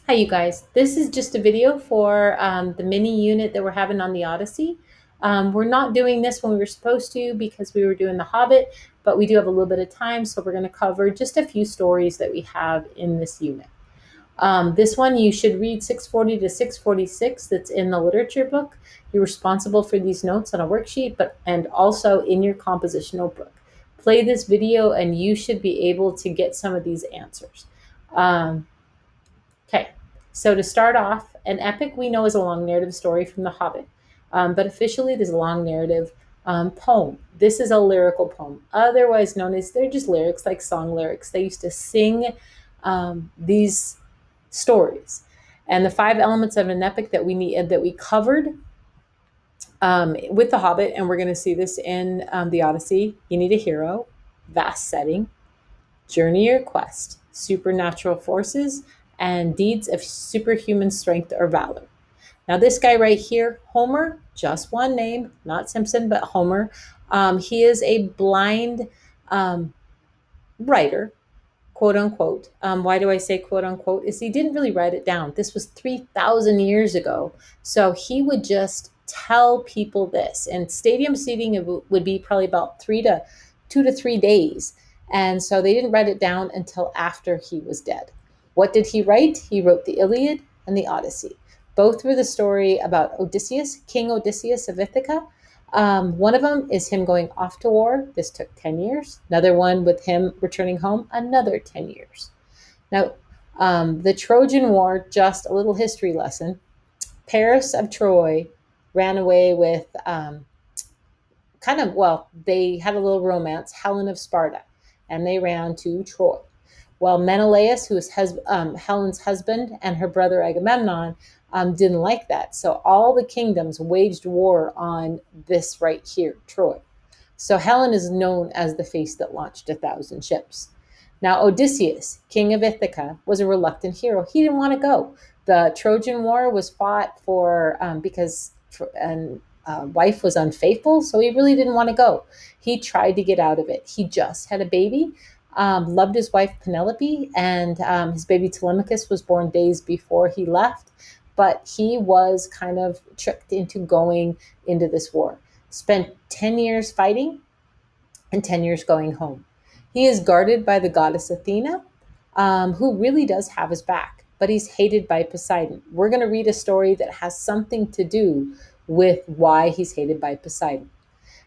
Hi, you guys. This is just a video for the mini unit that we're having on the Odyssey. We're not doing this when we were supposed to because we were doing The Hobbit, but we do have a little bit of time, so we're going to cover just a few stories that we have in this unit. This one you should read 640 to 646. That's in the literature book. You're responsible for these notes on a worksheet, and also in your composition notebook. Play this video, and you should be able to get some of these answers. Okay, so to start off, an epic we know is a long narrative story from The Hobbit, but officially it is a long narrative poem. This is a lyrical poem, otherwise known as, they're just lyrics, like song lyrics. They used to sing these stories. And the 5 elements of an epic that we covered with The Hobbit, and we're going to see this in the Odyssey. You need a hero, vast setting, journey or quest, supernatural forces, and deeds of superhuman strength or valor. Now, this guy right here, Homer, just one name, not Simpson, but Homer. He is a blind writer, quote unquote. Why do I say quote unquote? Is he didn't really write it down. This was 3,000 years ago. So he would just tell people this. And stadium seating would be probably about 2 to 3 days. And so they didn't write it down until after he was dead. What did he write? He wrote the Iliad and the Odyssey. Both were the story about Odysseus, King Odysseus of Ithaca. One of them is him going off to war. This took 10 years. Another one with him returning home, another 10 years. Now, the Trojan War, just a little history lesson. Paris of Troy ran away with they had a little romance, Helen of Sparta, and they ran to Troy. Well, Menelaus, who is Helen's husband, and her brother Agamemnon didn't like that. So all the kingdoms waged war on this right here, Troy. So Helen is known as the face that launched 1,000 ships. Now, Odysseus, king of Ithaca, was a reluctant hero. He didn't want to go. The Trojan War was fought because wife was unfaithful, so he really didn't want to go. He tried to get out of it. He just had a baby. Loved his wife Penelope, and his baby Telemachus was born days before he left, but he was kind of tricked into going into this war. Spent 10 years fighting and 10 years going home. He is guarded by the goddess Athena, who really does have his back, but he's hated by Poseidon. We're going to read a story that has something to do with why he's hated by Poseidon.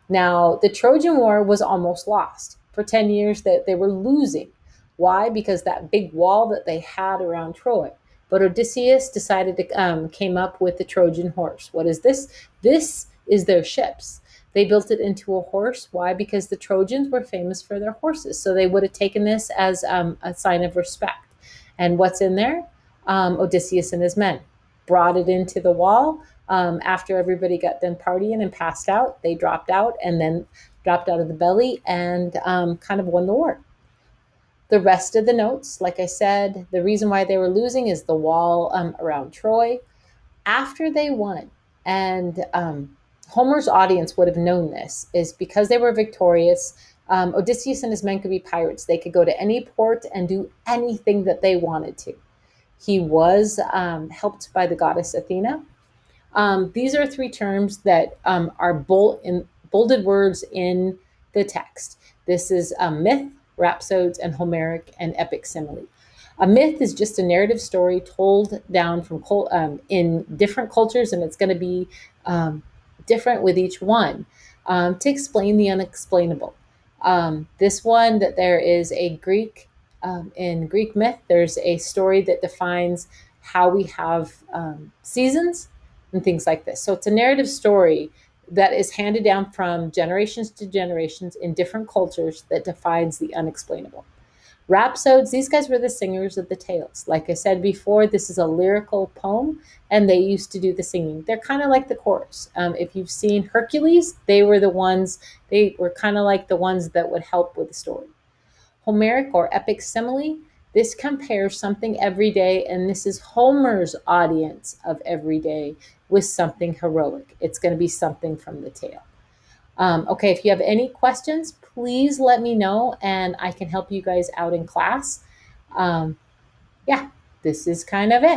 Now, the Trojan War was almost lost. For 10 years that they were losing. Why? Because that big wall that they had around Troy. But Odysseus decided to came up with the Trojan Horse. What is this? This is their ships. They built it into a horse. Why? Because the Trojans were famous for their horses. So they would have taken this as a sign of respect. And what's in there? Odysseus and his men brought it into the wall. After everybody got done partying and passed out, they dropped out and then dropped out of the belly and kind of won the war. The rest of the notes, like I said, the reason why they were losing is the wall around Troy. After they won, and Homer's audience would have known this, is because they were victorious, Odysseus and his men could be pirates. They could go to any port and do anything that they wanted to. He was helped by the goddess Athena. These are 3 terms that are bolded words in the text. This is a myth, Rhapsodes, and Homeric and epic simile. A myth is just a narrative story told down from in different cultures, and it's going to be different with each one to explain the unexplainable. This one, that there is a in Greek myth, there's a story that defines how we have seasons and things like this. So it's a narrative story that is handed down from generations to generations in different cultures that defines the unexplainable. Rhapsodes, these guys were the singers of the tales. Like I said before, this is a lyrical poem, and they used to do the singing. They're kind of like the chorus. If you've seen Hercules, they were kind of like the ones that would help with the story. Homeric or epic simile, this compares something everyday, and this is Homer's audience of everyday with something heroic. It's going to be something from the tale. Okay, if you have any questions, please let me know, and I can help you guys out in class. Yeah, this is kind of it.